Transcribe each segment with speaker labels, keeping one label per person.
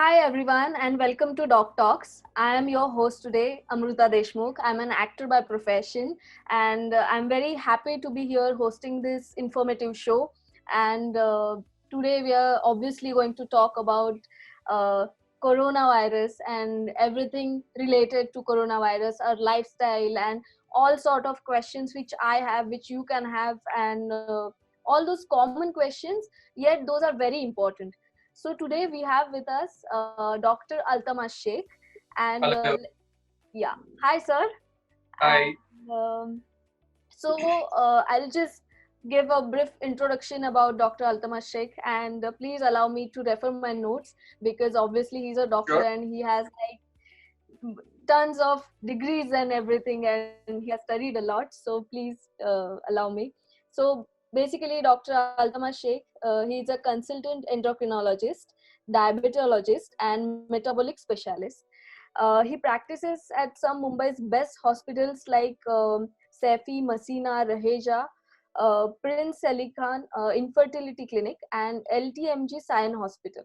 Speaker 1: Hi everyone and welcome to Doc Talks. I am your host today, Amruta Deshmukh. I'm an actor by profession and I'm very happy to be here hosting this informative show. And today we are obviously going to talk about uh, coronavirus and everything related to coronavirus, our lifestyle and all sort of questions which I have, which you can have, and all those common questions, yet those are very important. So today we have with us Dr. Altama Sheikh, and
Speaker 2: Hello.
Speaker 1: yeah, hi sir.
Speaker 2: Hi.
Speaker 1: And I'll just give a brief introduction about Dr. Altama Sheikh, and please allow me to refer my notes because obviously he's a doctor
Speaker 2: Sure.
Speaker 1: and he has like tons of degrees and everything, and he has studied a lot. So please allow me. So basically, Dr. Altama Sheikh, he is a consultant endocrinologist, diabetologist, and metabolic specialist. He practices at some Mumbai's best hospitals like Saifi, Masina, Raheja, Prince Ali Khan Infertility Clinic, and LTMG Sion Hospital.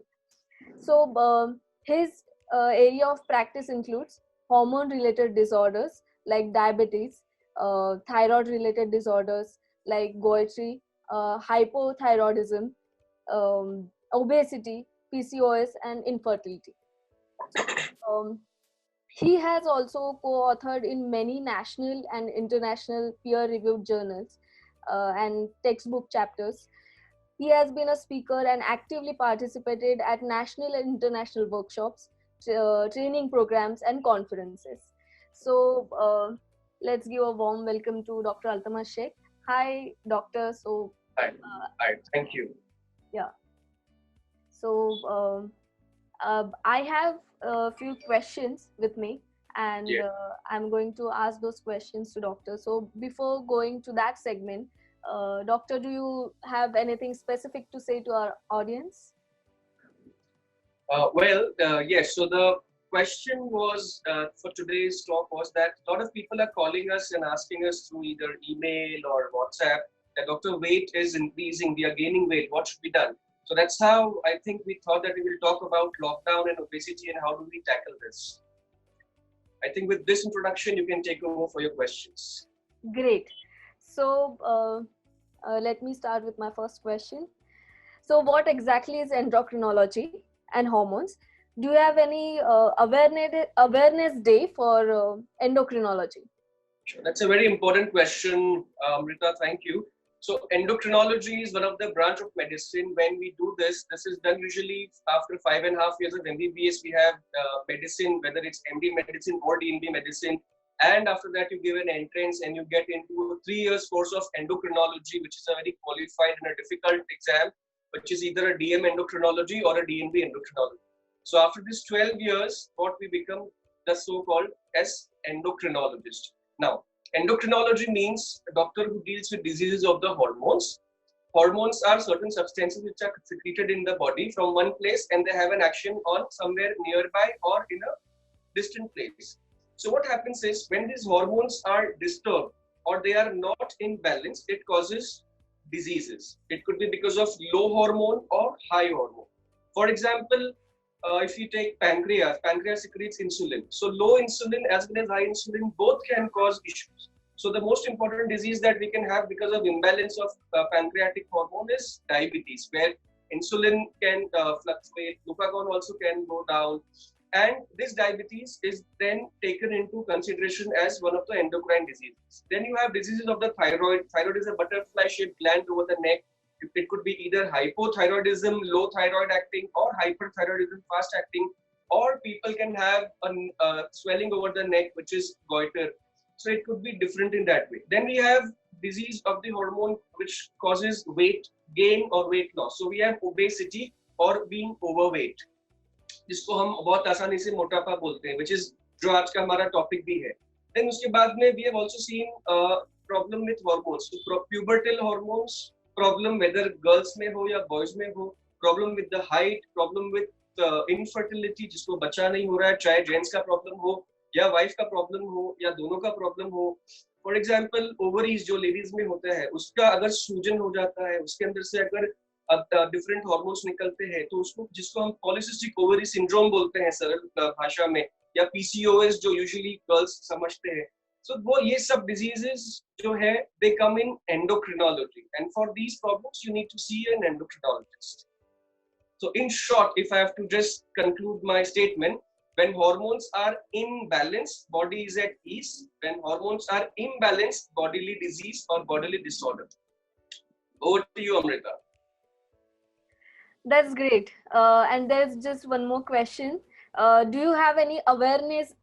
Speaker 1: So his area of practice includes hormone-related disorders like diabetes, thyroid-related disorders like goitre, hypothyroidism, obesity, PCOS, and infertility. So he has also co-authored in many national and international peer-reviewed journals and textbook chapters. He has been a speaker and actively participated at national and international workshops, training programs, and conferences. So let's give a warm welcome to Dr. Altama Sheikh. Hi, doctor.
Speaker 2: Hi. Hi. Thank you.
Speaker 1: Yeah. So I have a few questions with me, and
Speaker 2: Yeah.
Speaker 1: I'm going to ask those questions to doctor. So before going to that segment, doctor, do you have anything specific to say to our audience?
Speaker 2: Yes. So the question was for today's talk was that a lot of people are calling us and asking us through either email or WhatsApp that doctor, weight is increasing. We are gaining weight. What should be done? So that's how I think we thought that we will talk about lockdown and obesity and how do we tackle this. I think with this introduction, you can take over for your questions.
Speaker 1: Great. So let me start with my first question. So what exactly is endocrinology and hormones? Do you have any awareness day for endocrinology?
Speaker 2: Sure. That's a very important question, Rita. Thank you. So endocrinology is one of the branch of medicine. When we do this, this is done usually after 5.5 years of MBBS. We have medicine, whether it's MD medicine or DNB medicine, and after that you give an entrance and you get into a 3 years course of endocrinology, which is a very qualified and a difficult exam, which is either a DM endocrinology or a DNB endocrinology. So after this 12 years, what we become the so-called as endocrinologist. Now, endocrinology means a doctor who deals with diseases of the hormones. Hormones are certain substances which are secreted in the body from one place and they have an action on somewhere nearby or in a distant place. So what happens is when these hormones are disturbed or they are not in balance, it causes diseases. It could be because of low hormone or high hormone. For example, if you take pancreas, pancreas secretes insulin. So low insulin as well as high insulin both can cause issues. So the most important disease that we can have because of imbalance of pancreatic hormone is diabetes, where insulin can fluctuate, glucagon also can go down, and this diabetes is then taken into consideration as one of the endocrine diseases. Then you have diseases of the thyroid. Thyroid is a butterfly-shaped gland over the neck. It could be either hypothyroidism, low thyroid acting, or hyperthyroidism, fast acting, or people can have a swelling over the neck, which is goiter. So it could be different in that way. Then we have disease of the hormone, which causes weight gain or weight loss. So we have obesity or being overweight, जिसको हम बहुत आसानी से मोटापा बोलते हैं, which is जो आज का हमारा टॉपिक भी है. Then उसके बाद में we have also seen problem with hormones. So pubertal hormones problem, whether girls में हो या boys में हो, problem with the height, problem with infertility, जिसको बच्चा नहीं हो रहा है, चाहे जेंट्स का प्रॉब्लम हो या वाइफ का प्रॉब्लम हो या दोनों का प्रॉब्लम हो. फॉर एग्जाम्पल ओवरीज जो लेडीज में होता है उसका अगर सूजन हो जाता है, उसके अंदर से अगर डिफरेंट हॉर्मोन्स निकलते हैं, तो उसको जिसको हम पॉलिसिस्टिक ओवरी सिंड्रोम बोलते हैं सरल भाषा में, या पीसीओएस जो यूजुअली गर्ल्स समझते हैं. सो वो ये सब डिजीजेस जो है they come in endocrinology, and for these problems you need to see an endocrinologist. So in short, if I have to just conclude my statement, when hormones are imbalanced, body is at ease. When hormones are imbalanced, bodily disease or bodily disorder. Over to you, Amrita.
Speaker 1: That's great. And there's just one more question. Do you have any awareness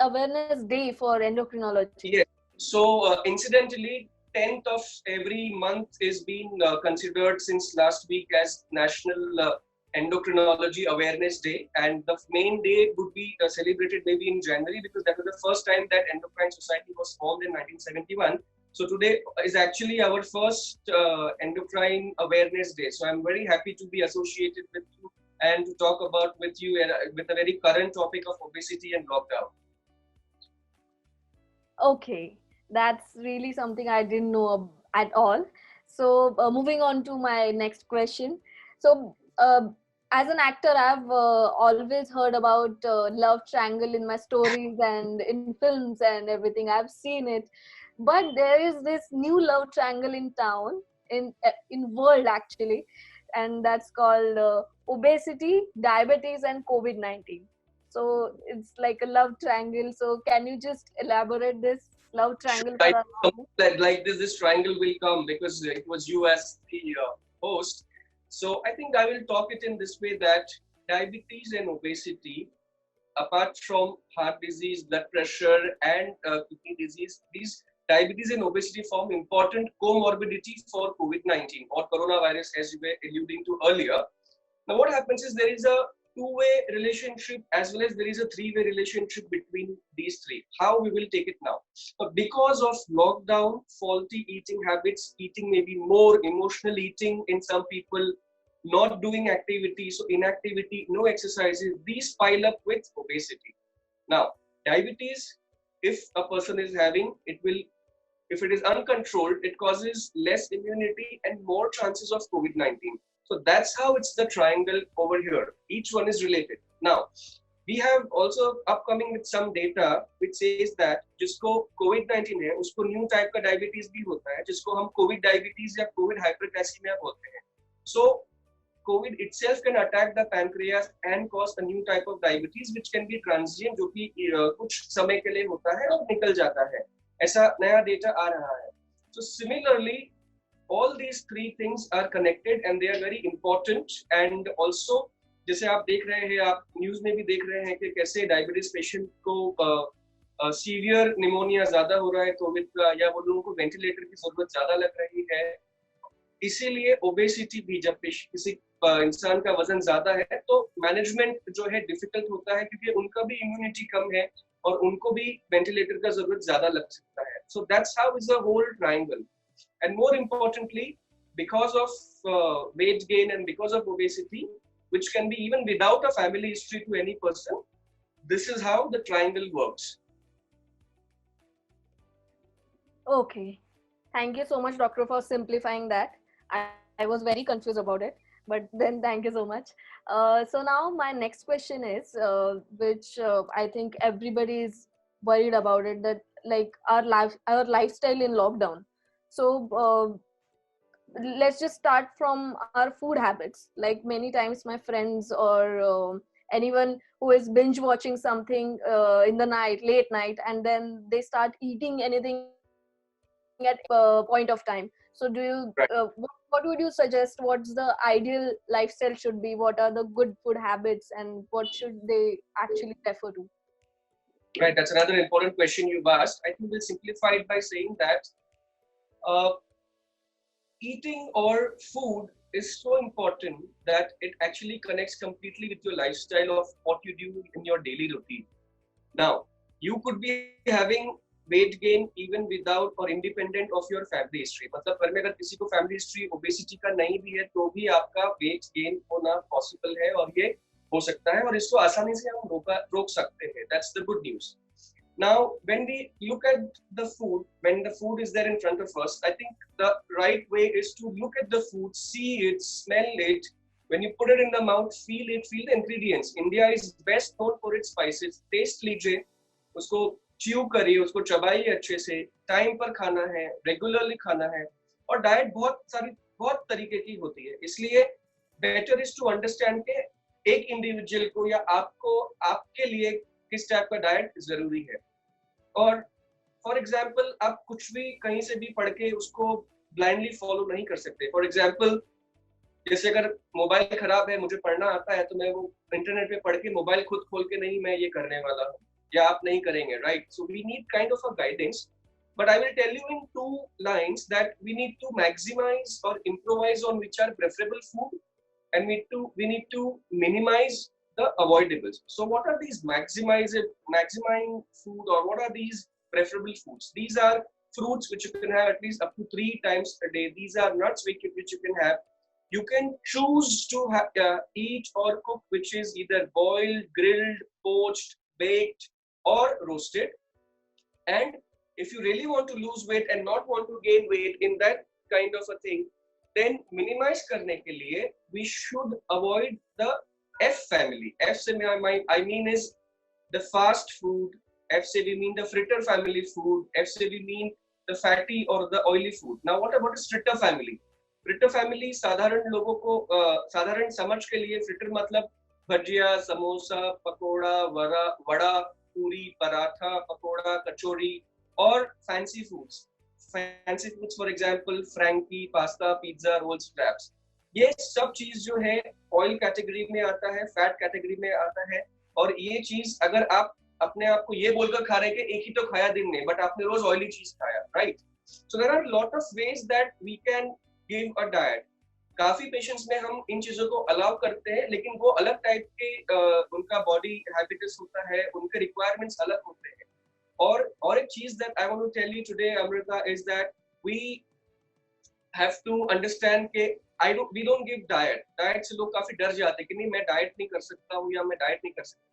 Speaker 1: day for endocrinology?
Speaker 2: Yes. So incidentally, 10th of every month is being considered since last week as National Endocrinology Awareness Day, and the main day would be celebrated maybe in January, because that was the first time that Endocrine Society was formed in 1971. So today is actually our first Endocrine Awareness Day. So I'm very happy to be associated with you and to talk about with you with a very current topic of obesity and lockdown.
Speaker 1: Okay, that's really something I didn't know at all. So moving on to my next question. So as an actor, I've always heard about love triangle in my stories and in films and everything. I've seen it, but there is this new love triangle in town, in world actually, and that's called obesity, diabetes, and COVID-19. So it's like a love triangle. So can you just elaborate this love triangle for us?
Speaker 2: Like this triangle will come because it was you as the host. So I think I will talk it in this way, that diabetes and obesity, apart from heart disease, blood pressure, and kidney disease, these diabetes and obesity form important comorbidity for COVID-19 or coronavirus, as you were alluding to earlier. Now what happens is there is a two-way relationship as well as there is a three-way relationship between these three. How we will take it now? Because of lockdown, faulty eating habits, eating maybe more, emotional eating in some people, not doing activity, so inactivity, no exercises, these pile up with obesity. Now, diabetes, if a person is having, it will, if it is uncontrolled, it causes less immunity and more chances of COVID-19. So that's how it's the triangle over here. Each one is related. Now, we have also upcoming with some data which says that जिसको COVID-19 है, उसको new type का diabetes भी होता है, जिसको हम COVID diabetes या COVID hyperglycemia बोलते हैं. So COVID itself can attack the pancreas and cause a new type of diabetes which can be transient, जो कि कुछ समय के लिए होता है और निकल जाता है. ऐसा नया data आ रहा है. So similarly, all these three things are connected and they are very important. And also, जैसे आप देख रहे हैं, आप न्यूज में भी देख रहे हैं कि कैसे डायबिटीज पेशेंट को सीवियर निमोनिया ज्यादा हो रहा है कोविड का, या वो लोगों को वेंटिलेटर की जरूरत ज्यादा लग रही है. इसीलिए ओबेसिटी भी, जब किसी इंसान का वजन ज्यादा है तो मैनेजमेंट जो है डिफिकल्ट होता है, क्योंकि उनका भी इम्यूनिटी कम है और उनको भी वेंटिलेटर का जरूरत ज्यादा लग सकता है. So that's how is the whole triangle. And more importantly, because of weight gain and because of obesity, which can be even without a family history to any person, this is how the triangle works.
Speaker 1: Okay. Thank you so much, doctor, for simplifying that. I was very confused about it, but then thank you so much. So now my next question is, which I think everybody is worried about it, that like our lifestyle in lockdown. So let's just start from our food habits. Like many times my friends or anyone who is binge watching something in the night, late night, and then they start eating anything at point of time. So do you what would you suggest? What's the ideal lifestyle should be? What are the good food habits and what should they actually prefer to?
Speaker 2: Right, that's another important question you've asked. I think we'll simplify it by saying that eating or food is so important that it actually connects completely with your lifestyle of what you do in your daily routine. Now, you could be having weight gain even without or independent of your family history. मतलब घर में अगर किसी को family history obesity का नहीं भी है तो भी आपका weight gain होना possible है और ये हो सकता है और इसको आसानी से हम रोक सकते हैं. That's the good news. Now, when we look at the food, when the food is there in front of us, I think the right way is to look at the food, see it, smell it, When you put it in the mouth, feel it, feel the ingredients. India is best known for its spices. Taste लीजिए, उसको chew करिए, उसको चबाइए अच्छे से, time पर खाना है, regularly खाना है, और डाइट बहुत तरीके की होती है. इसलिए बेटर इज टू अंडरस्टैंड के एक इंडिविजुअल को या आपको आपके लिए किस टाइप का डाइट जरूरी है. और फॉर एग्जाम्पल आप कुछ भी कहीं से भी पढ़ के उसको ब्लाइंडली फॉलो नहीं कर सकते. फॉर एग्जाम्पल जैसे अगर मोबाइल खराब है, मुझे पढ़ना आता है, तो मैं वो इंटरनेट पे पढ़ के मोबाइल खुद खोल के नहीं मैं ये करने वाला हूँ, या आप नहीं करेंगे, right? So we need kind of a guidance, but I will tell you in two lines that we need to maximize or improvise on which are preferable food, and we need to minimize the avoidables. So what are these maximizing food, or what are these preferable foods? These are fruits which you can have at least up to 3 times a day. These are nuts which you can have. You can choose to eat or cook, which is either boiled, grilled, poached, baked, or roasted. And if you really want to lose weight and not want to gain weight in that kind of a thing, then minimize करने के लिए we should avoid the F family. F से I mean is the fast food. F से we mean the fritter family food. F से we mean the fatty or the oily food. Now what about is fritter family? Fritter family साधारण लोगों को साधारण समझ के लिए फ्रिटर मतलब भजिया, समोसा, पकोड़ा, वड़ा, पूरी, पराठा, पकोड़ा, कचौरी, और fancy foods for example frankie, pasta, pizza, rolls, wraps. ये सब चीज जो है ऑयल कैटेगरी में आता है, फैट कैटेगरी में आता है. और ये चीज अगर आप अपने आप को ये बोलकर खा रहे हैं कि एक ही तो खाया दिन में, बट आपने रोज ऑयली चीज खाया, right? So there are lot of ways that we can give a diet. काफी पेशेंट्स में हम इन चीजों को अलाउ करते हैं, लेकिन वो अलग टाइप के उनका बॉडी हैबिट्स होता है, उनके रिक्वायरमेंट्स अलग होते हैं. और एक चीज that I want to tell you today, Amrita, is that we have to understand के वी डोंट गिव डाइट से लोग काफी डर जाते हैं कि नहीं मैं डाइट नहीं कर सकता हूँ या मैं डाइट नहीं कर सकता.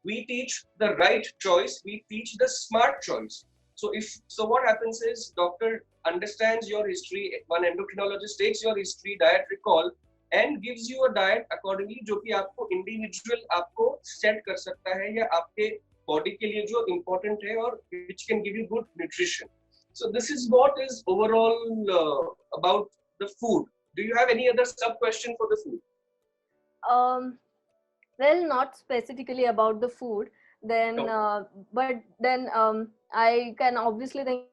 Speaker 2: We teach the right choice, we teach the smart choice. So what happens is doctor understands your history, one endocrinologist takes your history, diet recall, and gives you a diet accordingly जो कि आपको individual आपको set कर सकता है या आपके body के लिए जो important है, और which can give you good nutrition. So this is what is overall about the food. Do you have any other sub question for the food?
Speaker 1: Well, not specifically about the food, then
Speaker 2: No.
Speaker 1: but then I can obviously think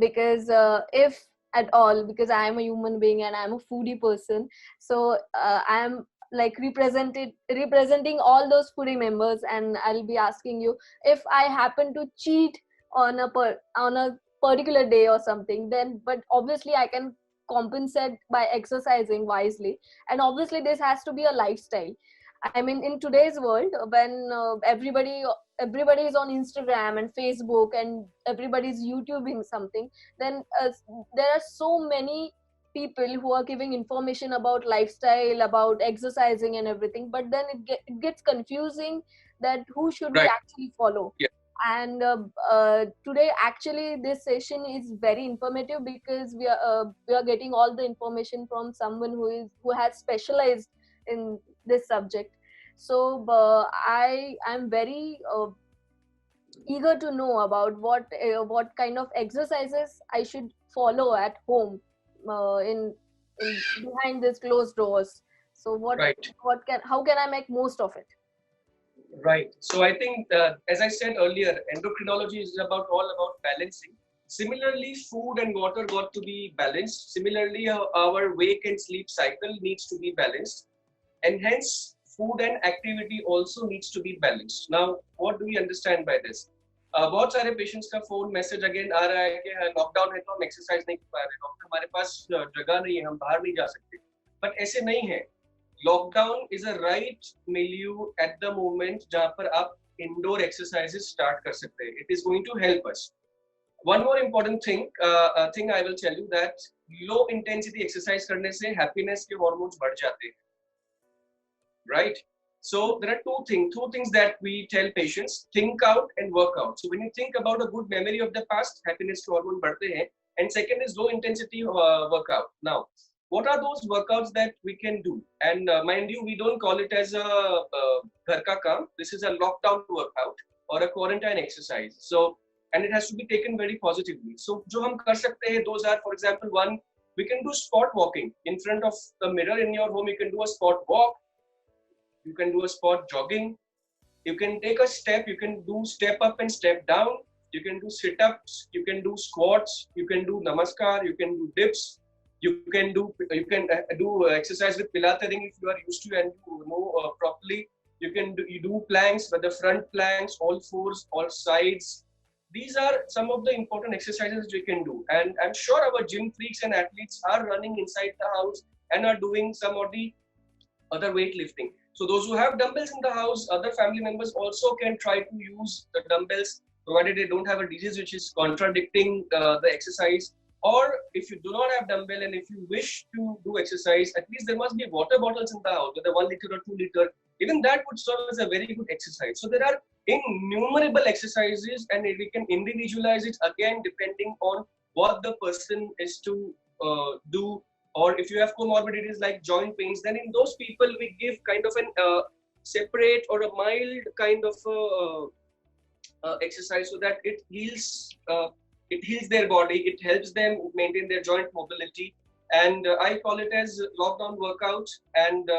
Speaker 1: because if at all, because I am a human being and I am a foodie person, so I am like representing all those foodie members, and I'll be asking you, if I happen to cheat on a particular day or something, then but obviously I can compensate by exercising wisely, and obviously this has to be a lifestyle. I mean, in today's world, when everybody is on Instagram and Facebook, and everybody's YouTubing something, then there are so many people who are giving information about lifestyle, about exercising and everything, but then it gets confusing that who should we actually follow.
Speaker 2: Yeah.
Speaker 1: And today actually this session is very informative, because we are getting all the information from someone who has specialized in this subject. So I am very eager to know about what kind of exercises I should follow at home in behind these closed doors. So how can I make most of it?
Speaker 2: Right. So I think, as I said earlier, endocrinology is all about balancing. Similarly, food and water got to be balanced. Similarly, our wake and sleep cycle needs to be balanced, and hence food and activity also needs to be balanced. Now, what do we understand by this? बहुत सारे patients का phone message again आ रहा है कि lockdown है तो हम exercise नहीं कर पा रहे, डॉक्टर हमारे पास जगह नहीं है, हम बाहर नहीं जा सकते. बट ऐसे नहीं है. Lockdown is a right milieu at the moment जहां पर आप इंडोर एक्सरसाइजेस स्टार्ट कर सकते हैं. It is going to help us. One more important thing I will tell you that low intensity exercise करने से हैप्पीनेस के हार्मोन्स बढ़ जाते हैं, right? So there are two things that we tell patients: think out and work out. So when you think about a good memory of the past, happiness के hormone बढ़ते हैं. And second is low intensity workout. Now what are those workouts that we can do? And mind you, we don't call it as a ghar ka kaam. This is a lockdown workout or a quarantine exercise. So, and it has to be taken very positively. So, जो हम कर सकते हैं, those are, for example, one, we can do spot walking in front of the mirror in your home. You can do a spot walk. You can do a spot jogging. You can take a step. You can do step up and step down. You can do sit-ups. You can do squats. You can do namaskar. You can do dips. You can do exercise with pilates if you are used to and you know properly. You do planks, whether front planks, all fours, all sides. These are some of the important exercises we can do, and I'm sure our gym freaks and athletes are running inside the house and are doing some of the other weightlifting. So those who have dumbbells in the house, other family members also can try to use the dumbbells, provided they don't have a disease which is contradicting the exercise. Or if you do not have dumbbell and if you wish to do exercise, at least there must be water bottles in the house, whether 1 liter or 2 liter. Even that would serve as a very good exercise. So there are innumerable exercises, and we can individualize it again depending on what the person is to do. Or if you have comorbidities like joint pains, then in those people we give kind of an separate or a mild kind of exercise so that it heals their body, it helps them maintain their joint mobility. And I call it as lockdown workout, and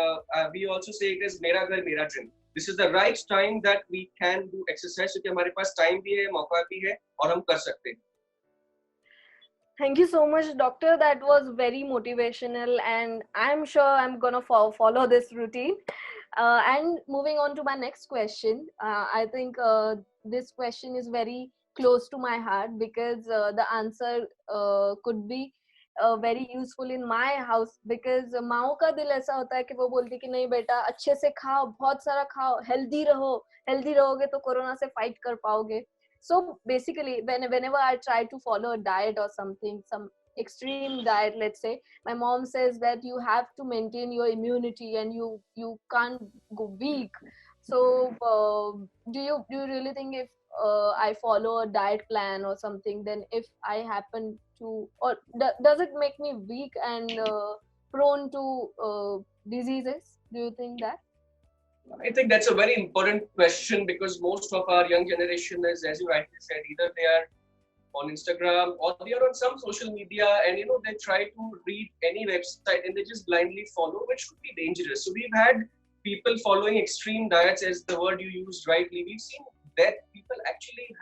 Speaker 2: we also say it as Mera Ghar Mera Gym. This is the right time that we can do exercise, क्योंकि हमारे पास time भी है, मौका भी है, और हम कर सकते हैं.
Speaker 1: Thank you so much, doctor. That was very motivational, and I'm sure I'm gonna follow this routine. And moving on to my next question, I think this question is very close to my heart because the answer could be very useful in my house, because माओ का दिल ऐसा होता है कि वो बोलती कि नहीं बेटा अच्छे से खाओ, बहुत सारा खाओ, हेल्दी रहोगे तो कोरोना से फाइट कर पाओगे. So basically, whenever I try to follow a diet or something, some extreme diet, let's say, my mom says that you have to maintain your immunity and you can't go weak. So do you really think if I follow a diet plan or something, then if I happen to, or does it make me weak and prone to diseases? Do you think that?
Speaker 2: I think that's a very important question, because most of our young generation is, as you rightly said, either they are on Instagram or they are on some social media, and they try to read any website and they just blindly follow, which could be dangerous. So we've had people following extreme diets, as the word you used rightly. We've seen that people actually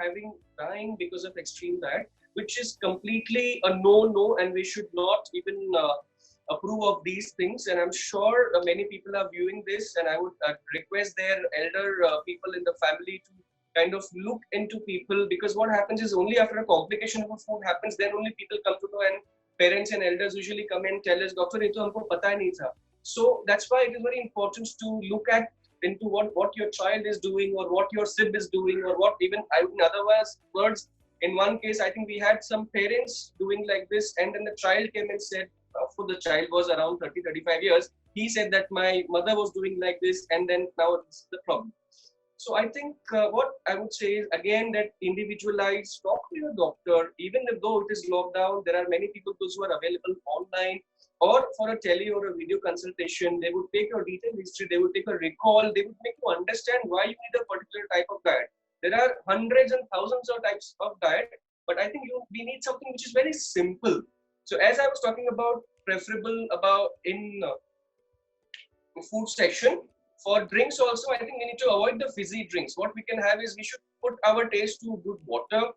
Speaker 2: dying because of extreme diet, which is completely a no, and we should not even approve of these things. And I'm sure many people are viewing this, and I would request their elder people in the family to kind of look into people, because what happens is only after a complication of a food happens, then only people come to know, and parents and elders usually come and tell us, doctor, ये तो हमको पता ही नहीं था. So that's why it is very important to look at into what your child is doing, or what your sib is doing, or what even, in other words, in one case, I think we had some parents doing like this, and then the child came and said, for the child was around 30-35 years, he said that my mother was doing like this, and then now it's the problem. So I think what I would say is, again, that individualize, talk to your doctor. Even though it is lockdown, there are many people those who are available online, or for a tele or a video consultation. They would take your detailed history, they would take a recall, they would make you understand why you need a particular type of diet. There are hundreds and thousands of types of diet, but I think we need something which is very simple. So as I was talking about, preferable about in food section, for drinks also, I think we need to avoid the fizzy drinks. What we can have is, we should put our taste to good water,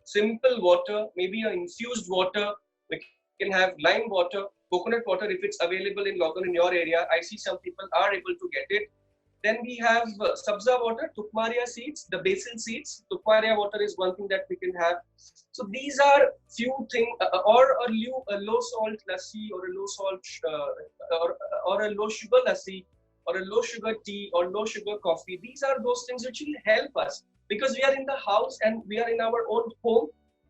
Speaker 2: simple water, maybe an infused water. We can have lime water, coconut water if it's available in local in your area. I see some people are able to get it. Then we have sabza water, tukmaria seeds, the basil seeds. Tukmaria water is one thing that we can have. So these are few things, or a low salt lassi, or a low salt or a low sugar lassi, or a low sugar tea, or low sugar coffee. These are those things which will help us, because we are in the house and we are in our own home,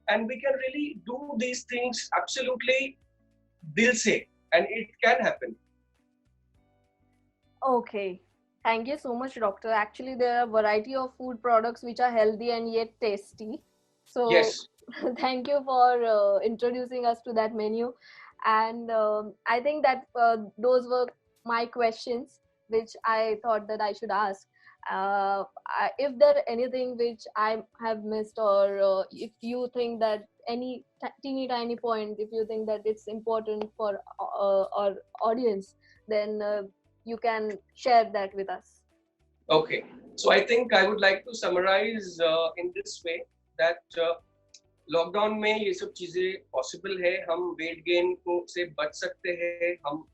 Speaker 2: and we can really do these things absolutely dil se, and it can happen.
Speaker 1: Okay. Thank you so much, doctor. Actually, there are a variety of food products which are healthy and yet tasty. So
Speaker 2: Yes.
Speaker 1: thank you for introducing us to that menu. And I think that those were my questions which I thought that I should ask. If there anything which I have missed, or if you think that any teeny tiny point, if you think that it's important for our audience, then you can share that with us.
Speaker 2: Okay, so I think I would like to summarize in this way that lockdown में ये सब चीजें possible है, हम weight gain को से बच सकते हैं, हम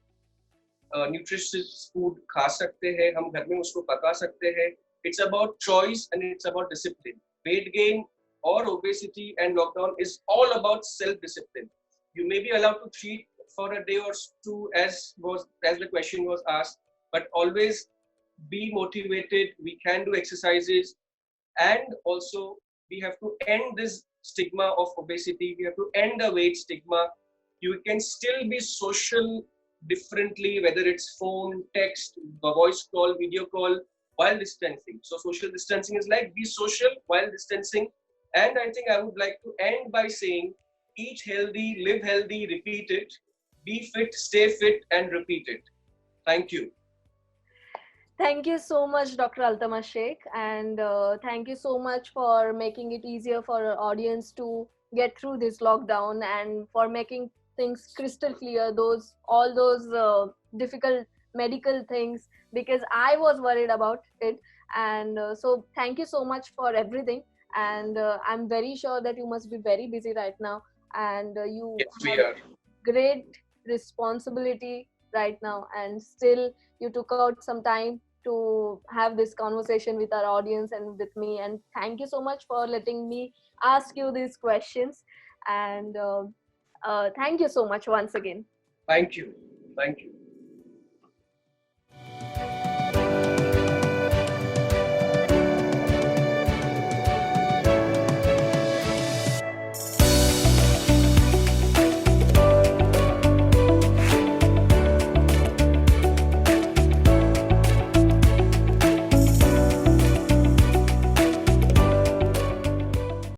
Speaker 2: न्यूट्रिशियस फूड खा सकते हैं, हम घर में उसको पका सकते हैं. It's about choice and it's about discipline. Weight gain or obesity and lockdown is all about self-discipline. You may be allowed to cheat for a day or two, as the question was asked, but always be motivated. We can do exercises, and also we have to end this stigma of obesity. We have to end the weight stigma. You can still be social differently, whether it's phone, text, voice call, video call, while distancing. So social distancing is like be social while distancing. And I think I would like to end by saying, eat healthy, live healthy, repeat it. Be fit, stay fit, and repeat it. Thank you.
Speaker 1: Thank you so much, Dr. Altama Sheikh, and thank you so much for making it easier for our audience to get through this lockdown, and for making things crystal clear, all those difficult medical things, because I was worried about it. And so thank you so much for everything. And I'm very sure that you must be very busy right now, and you
Speaker 2: Yes, we
Speaker 1: have
Speaker 2: are.
Speaker 1: great responsibility right now, and still you took out some time to have this conversation with our audience and with me. And thank you so much for letting me ask you these questions. And thank you so much once again.
Speaker 2: Thank you. Thank you.